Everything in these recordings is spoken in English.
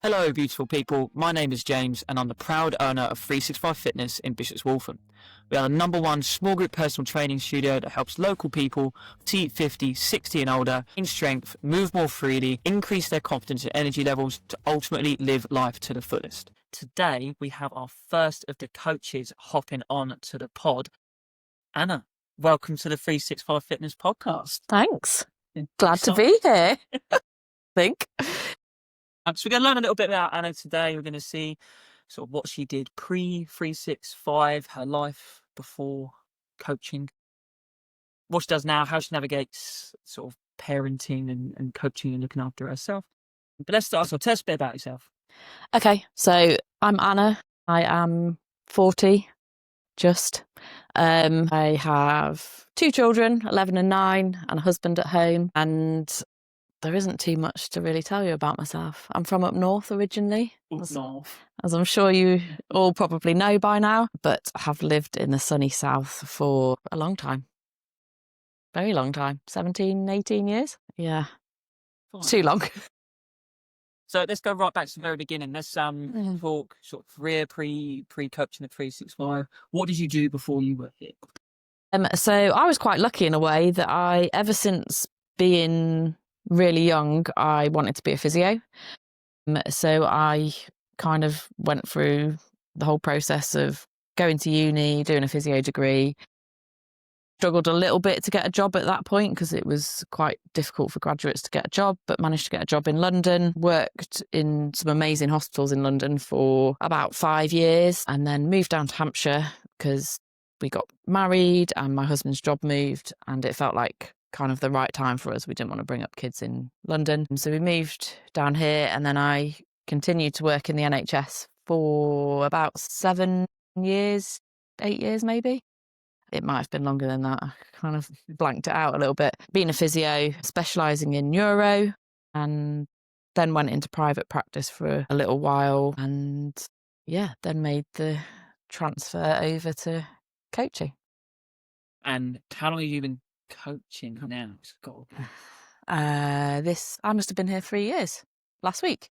Hello, beautiful people. My name is James, and I'm the proud owner of 365 Fitness in Bishop's Waltham. We are the #1 small group personal training studio that helps local people, 50, 60 and older, gain strength, move more freely, increase their confidence and energy levels to ultimately live life to the fullest. Today, we have our first of the coaches hopping on to the pod. Anna, welcome to the 365 Fitness podcast. Thanks. Glad to be here. I think. So we're going to learn a little bit about Anna today. We're going to see sort of what she did pre-365, her life before coaching, what she does now, how she navigates sort of parenting and coaching and looking after herself. But let's start. So tell us a bit about yourself. Okay, so I'm Anna. I am 40, just. I have 2 children, 11 and 9, and a husband at home. And there isn't too much to really tell you about myself. I'm from up north originally, as I'm sure you all probably know by now, but I have lived in the sunny south for a long time. Very long time, 17, 18 years. Yeah, too long. So let's go right back to the very beginning. Let's talk sort of career pre-coaching at 365. What did you do before you were here? So I was quite lucky in a way that ever since being really young, I wanted to be a physio. So I kind of went through the whole process of going to uni, doing a physio degree. Struggled a little bit to get a job at that point because it was quite difficult for graduates to get a job, but managed to get a job in London. Worked in some amazing hospitals in London for about 5 years and then moved down to Hampshire because we got married and my husband's job moved and it felt like kind of the right time for us. We didn't want to bring up kids in London. So we moved down here and then I continued to work in the NHS for about 7 years, 8 years maybe. It might have been longer than that. I kind of blanked it out a little bit. Being a physio, specialising in neuro, and then went into private practice for a little while and then made the transfer over to coaching. And how long have you been coaching now? I must have been here 3 years. Last week.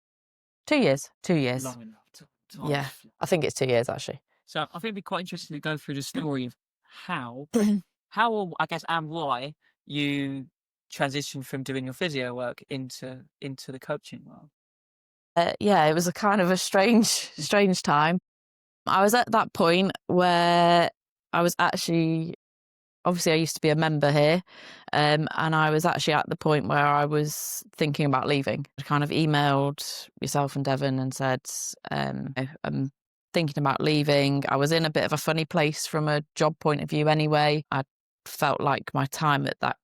2 years. 2 years. Long enough. Yeah, I think it's 2 years actually. So I think it'd be quite interesting to go through the story of how, I guess, and why you transitioned from doing your physio work into the coaching world. It was a kind of a strange time. I was at that point where I was actually, obviously I used to be a member here, and I was actually at the point where I was thinking about leaving. I kind of emailed yourself and Devon and said, I'm thinking about leaving. I was in a bit of a funny place from a job point of view anyway. I felt like my time at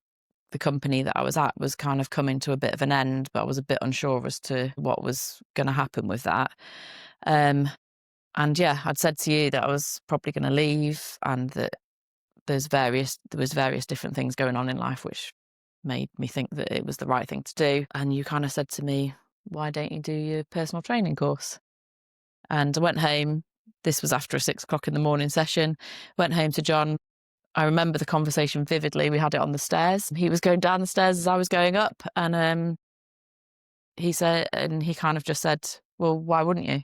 the company that I was at was kind of coming to a bit of an end, but I was a bit unsure as to what was going to happen with that. And I'd said to you that I was probably going to leave and that there was various different things going on in life which made me think that it was the right thing to do. And you kind of said to me, why don't you do your personal training course? And I went home. This was after a 6 o'clock in the morning session. Went home to John. I remember the conversation vividly. We had it on the stairs. He was going down the stairs as I was going up. And he kind of just said, well, why wouldn't you?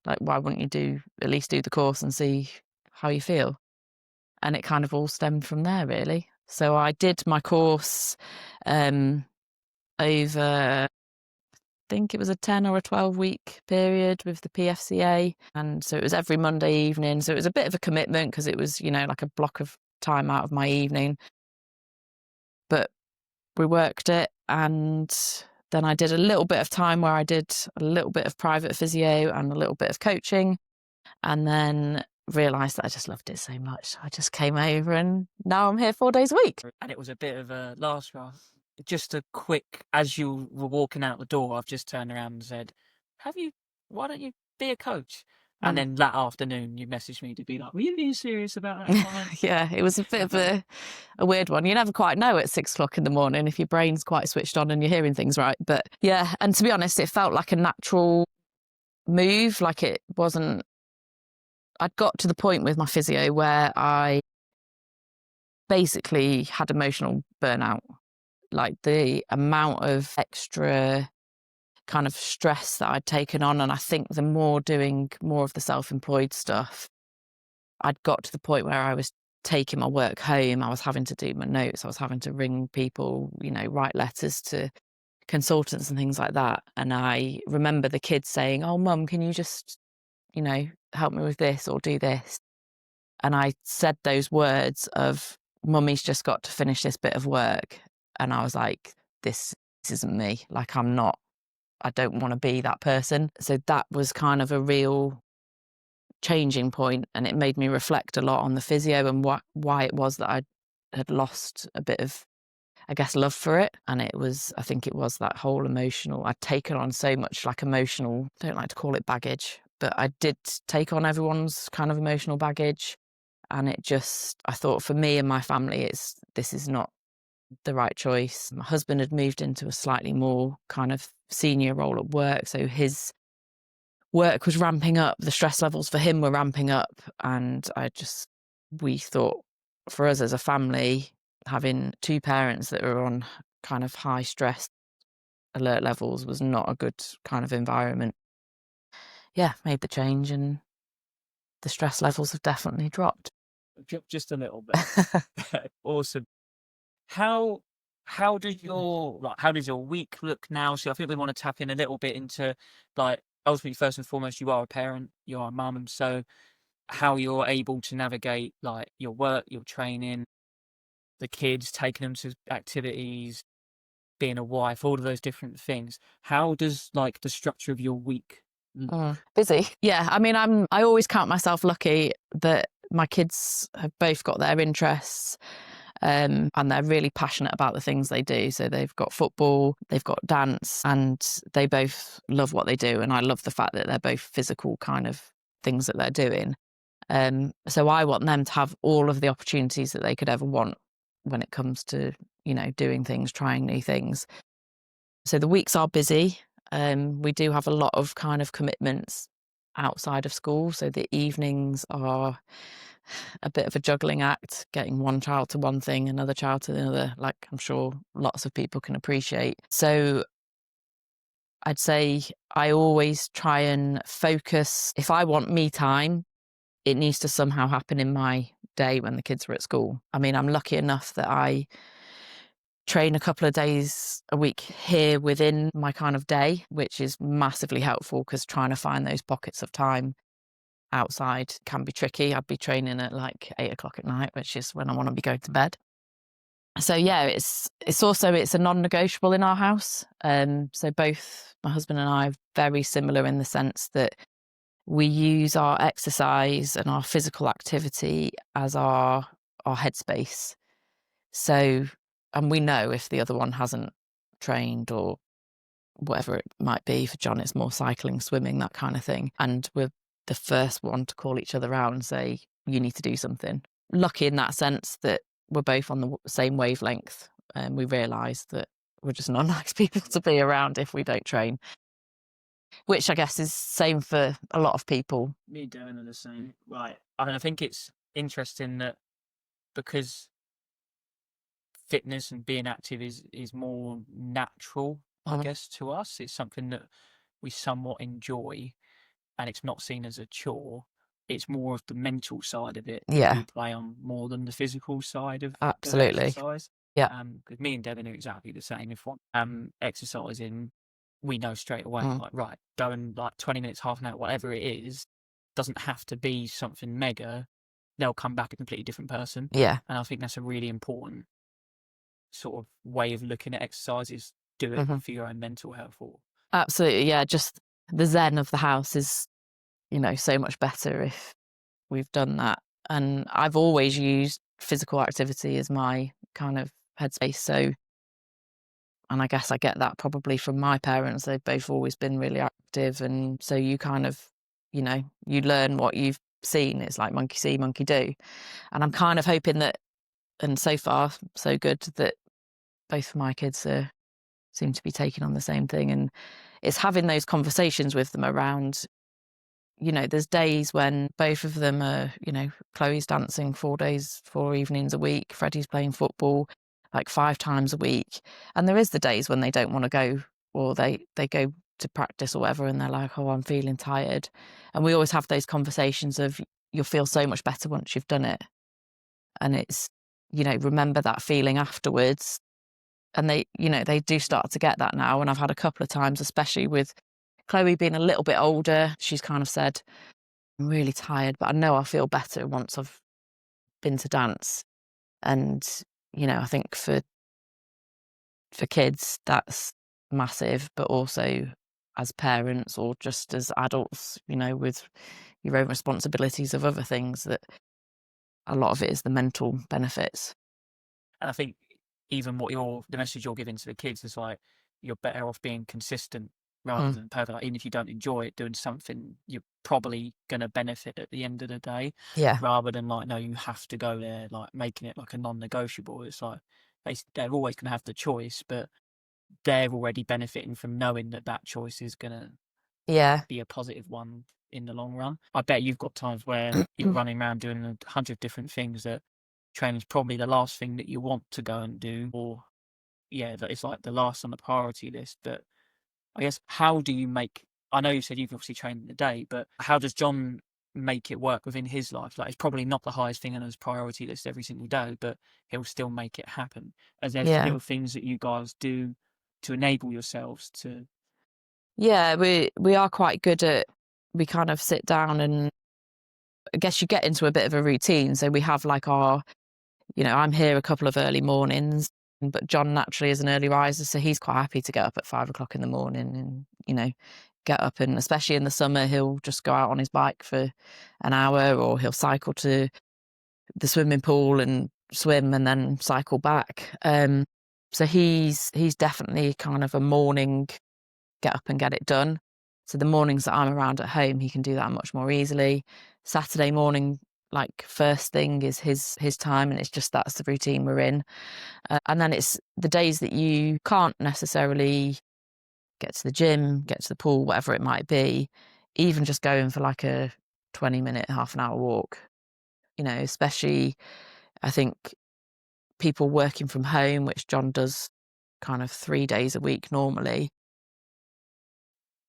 Like, why wouldn't you at least do the course and see how you feel? And it kind of all stemmed from there, really. So I did my course over, I think it was a 10 or a 12-week period with the PFCA. And so it was every Monday evening. So it was a bit of a commitment because it was, like a block of time out of my evening. But we worked it. And then I did a little bit of time where I did a little bit of private physio and a little bit of coaching. And then realised that I just loved it so much. I just came over and now I'm here 4 days a week. And it was a bit of a last gasp. Just a quick, as you were walking out the door, I've just turned around and said, why don't you be a coach? And then that afternoon you messaged me to be like, were you being serious about that? Yeah, it was a bit of a weird one. You never quite know at 6 o'clock in the morning if your brain's quite switched on and you're hearing things right. But yeah, and to be honest, it felt like a natural move. Like it wasn't, I'd got to the point with my physio where I basically had emotional burnout. Like the amount of extra kind of stress that I'd taken on. And I think the more doing more of the self-employed stuff, I'd got to the point where I was taking my work home. I was having to do my notes. I was having to ring people, write letters to consultants and things like that. And I remember the kids saying, "Oh, Mum, can you just, help me with this or do this?" And I said those words of, "Mummy's just got to finish this bit of work." And I was like, this isn't me. Like, I don't want to be that person. So that was kind of a real changing point, and it made me reflect a lot on the physio and why it was that I had lost a bit of, I guess, love for it. And I think it was that whole emotional, I'd taken on so much like emotional, I don't like to call it baggage, but I did take on everyone's kind of emotional baggage. And I thought for me and my family, this is not the right choice. My husband had moved into a slightly more kind of senior role at work. So his work was ramping up, the stress levels for him were ramping up. And we thought for us as a family, having two parents that were on kind of high stress alert levels was not a good kind of environment. Yeah, made the change and the stress levels have definitely dropped. Just a little bit. Awesome. How does your week look now? So I think we want to tap in a little bit into, like, ultimately, first and foremost, you are a parent, you are a mum, and so how you're able to navigate like your work, your training, the kids, taking them to activities, being a wife, all of those different things. How does like the structure of your week look? Busy. Yeah, I mean, I always count myself lucky that my kids have both got their interests. And they're really passionate about the things they do. So they've got football, they've got dance, and they both love what they do. And I love the fact that they're both physical kind of things that they're doing. So I want them to have all of the opportunities that they could ever want when it comes to, doing things, trying new things. So the weeks are busy. We do have a lot of kind of commitments outside of school. So the evenings are a bit of a juggling act, getting one child to one thing, another child to the other, like I'm sure lots of people can appreciate. So I'd say I always try and focus. If I want me time, it needs to somehow happen in my day when the kids are at school. I mean, I'm lucky enough that I train a couple of days a week here within my kind of day, which is massively helpful because trying to find those pockets of time outside can be tricky. I'd be training at like 8 o'clock at night, which is when I want to be going to bed. So yeah, it's a non-negotiable in our house. So both my husband and I are very similar in the sense that we use our exercise and our physical activity as our headspace. So, and we know if the other one hasn't trained or whatever it might be. For John, it's more cycling, swimming, that kind of thing. And we're the first one to call each other out and say, you need to do something. Lucky in that sense that we're both on the same wavelength, and we realise that we're just not nice people to be around if we don't train, which I guess is same for a lot of people. Me doing the same, right? I think it's interesting that because fitness and being active is more natural, I guess, to us. It's something that we somewhat enjoy, and it's not seen as a chore. It's more of the mental side of it that we play on more than the physical side of exercise. Yeah. Because me and Devin are exactly the same. If exercising, we know straight away, like, right, going like 20 minutes, half an hour, whatever it is, doesn't have to be something mega. They'll come back a completely different person. Yeah. And I think that's a really important sort of way of looking at exercises. Do it for your own mental health. Absolutely. Yeah. Just the zen of the house is, so much better if we've done that. And I've always used physical activity as my kind of headspace. So, and I guess I get that probably from my parents. They've both always been really active. And so you kind of, you learn what you've seen. It's like monkey see, monkey do. And I'm kind of hoping that, and so far, so good, that both of my kids seem to be taking on the same thing. And it's having those conversations with them around, there's days when both of them are, Chloe's dancing 4 evenings a week, Freddie's playing football like 5 times a week. And there is the days when they don't want to go, or they go to practice or whatever, and they're like, oh, I'm feeling tired. And we always have those conversations of, you'll feel so much better once you've done it. And it's, remember that feeling afterwards. And they do start to get that now. And I've had a couple of times, especially with Chloe being a little bit older, she's kind of said, I'm really tired, but I know I'll feel better once I've been to dance. And, I think for kids, that's massive, but also as parents or just as adults, with your own responsibilities of other things, that a lot of it is the mental benefits. And I think even the message you're giving to the kids is like, you're better off being consistent rather than perfect. Like, even if you don't enjoy it, doing something you're probably going to benefit at the end of the day. Yeah. Rather than like, no, you have to go there, like making it like a non-negotiable. It's like they're always going to have the choice, but they're already benefiting from knowing that choice is going to be a positive one in the long run. I bet you've got times where you're running around doing 100 different things that training's probably the last thing that you want to go and do, or that it's like the last on the priority list. But I guess, how do you I know you said you've obviously trained in the day, but how does John make it work within his life? Like, it's probably not the highest thing on his priority list every single day, but he'll still make it happen. Are there little things that you guys do to enable yourselves to? Yeah, we are quite good at, we kind of sit down, and I guess you get into a bit of a routine. So we have like I'm here a couple of early mornings, but John naturally is an early riser, so he's quite happy to get up at 5 o'clock in the morning and, get up. And especially in the summer, he'll just go out on his bike for an hour, or he'll cycle to the swimming pool and swim and then cycle back. So he's definitely kind of a morning get up and get it done. So the mornings that I'm around at home, he can do that much more easily. Saturday morning, like first thing, is his time, and it's just, that's the routine we're in. And then it's the days that you can't necessarily get to the gym, get to the pool, whatever it might be, even just going for like a 20-minute, half an hour walk, especially, I think, people working from home, which John does kind of 3 days a week normally.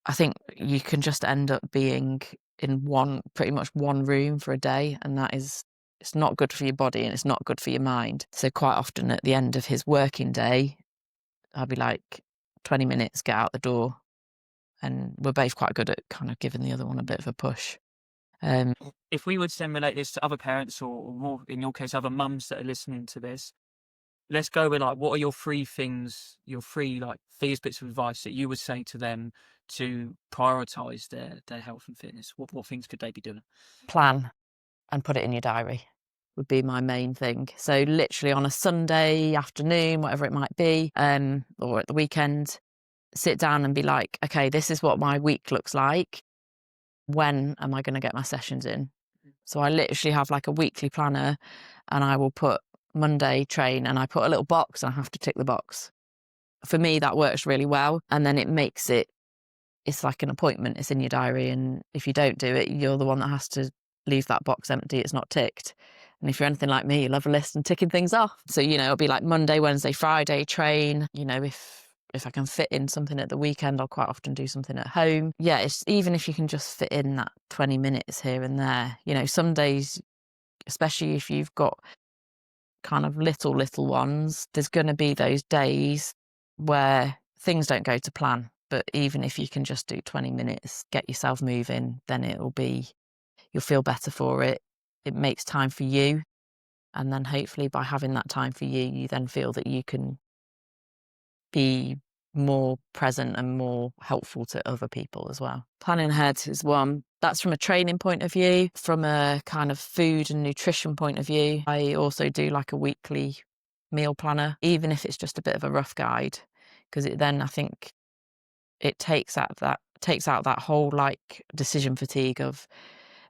I think you can just end up being in pretty much one room for a day, and it's not good for your body and it's not good for your mind. So quite often at the end of his working day, I'll be like, 20 minutes, get out the door. And we're both quite good at kind of giving the other one a bit of a push. If we would simulate this to other parents, or more in your case, other mums that are listening to this, let's go with like, what are your three things, like these bits of advice that you would say to them to prioritise their health and fitness? What things could they be doing? Plan and put it in your diary would be my main thing. So literally on a Sunday afternoon, whatever it might be, or at the weekend, sit down and be like, okay, this is what my week looks like. When am I going to get my sessions in? So I literally have like a weekly planner, and I will put Monday train, and I put a little box, and I have to tick the box. For me, that works really well. And then it makes it's like an appointment. It's in your diary. And if you don't do it, you're the one that has to leave that box empty. It's not ticked. And if you're anything like me, you love a list and ticking things off. So, it'll be like Monday, Wednesday, Friday train. If I can fit in something at the weekend, I'll quite often do something at home. Yeah, it's even if you can just fit in that 20 minutes here and there. Some days, especially if you've got kind of little ones, there's going to be those days where things don't go to plan. But even if you can just do 20 minutes, get yourself moving, then you'll feel better for it. It makes time for you. And then hopefully by having that time for you, you then feel that you can be more present and more helpful to other people as well. Planning ahead is one. That's from a training point of view. From a kind of food and nutrition point of view, I also do like a weekly meal planner, even if it's just a bit of a rough guide, because then I think it takes out that whole like decision fatigue of,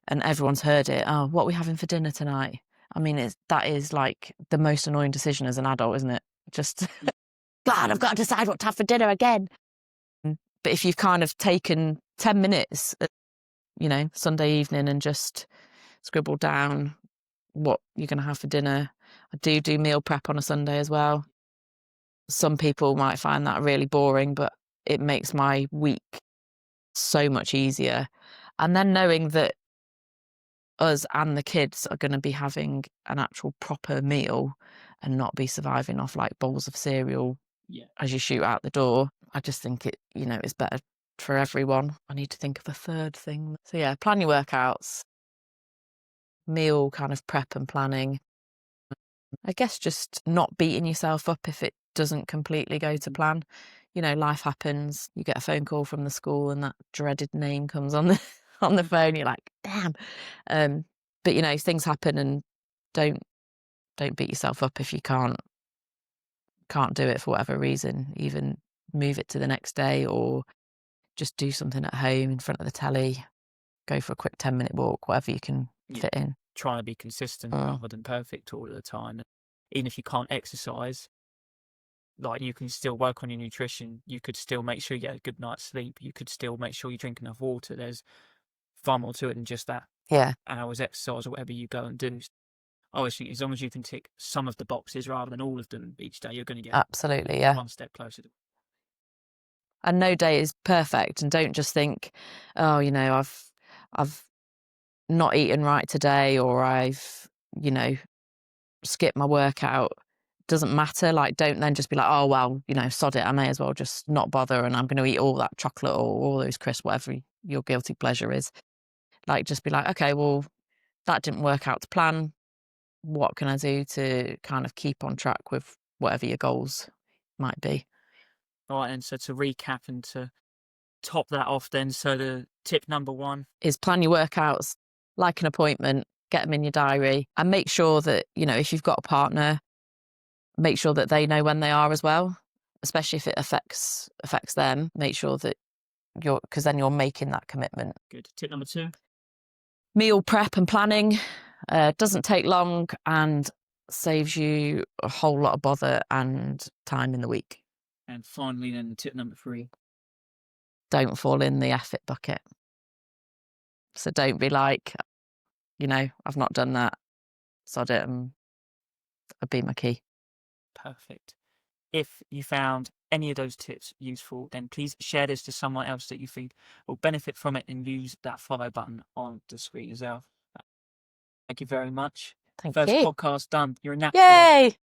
and everyone's heard it, oh, what are we having for dinner tonight? I mean, that is like the most annoying decision as an adult, isn't it? Just God, I've got to decide what to have for dinner again. But if you've kind of taken 10 minutes, Sunday evening, and just scribbled down what you're going to have for dinner. I do meal prep on a Sunday as well. Some people might find that really boring, but it makes my week so much easier. And then knowing that us and the kids are going to be having an actual proper meal and not be surviving off like bowls of cereal as you shoot out the door. I just think it, is better for everyone. I need to think of a third thing. So yeah, plan your workouts, meal kind of prep and planning. I guess just not beating yourself up if it doesn't completely go to plan. Life happens. You get a phone call from the school and that dreaded name comes on the on the phone. You're like, damn. But things happen, and don't beat yourself up if you can't do it for whatever reason. Even move it to the next day, or just do something at home in front of the telly. Go for a quick 10-minute walk, whatever you can fit in. Try to be consistent rather than perfect all the time. Even if you can't exercise, like, you can still work on your nutrition. You could still make sure you get a good night's sleep. You could still make sure you drink enough water. There's far more to it than just that. Yeah. Hours exercise or whatever you go and do. I always think as long as you can tick some of the boxes rather than all of them each day, you're going to get absolutely, yeah, one step closer. And no day is perfect. And don't just think, oh, I've not eaten right today, or I've, skipped my workout. Doesn't matter. Like, don't then just be like, oh, well, sod it. I may as well just not bother, and I'm going to eat all that chocolate or all those crisps, whatever your guilty pleasure is. Like, just be like, okay, well, that didn't work out to plan. What can I do to kind of keep on track with whatever your goals might be? All right, and so to recap and to top that off then, so the tip number 1 is plan your workouts like an appointment, get them in your diary, and make sure that, if you've got a partner, make sure that they know when they are as well, especially if it affects them. Make sure that because then you're making that commitment. Good. Tip number 2? Meal prep and planning doesn't take long and saves you a whole lot of bother and time in the week. And finally then, tip number 3. Don't fall in the effort bucket. So don't be like, I've not done that, sod it, and I'd be my key. Perfect. If you found any of those tips useful, then please share this to someone else that you think will benefit from it, and use that follow button on the screen as well. Thank you very much. Thank First you. podcast done. You're a natural. Yay!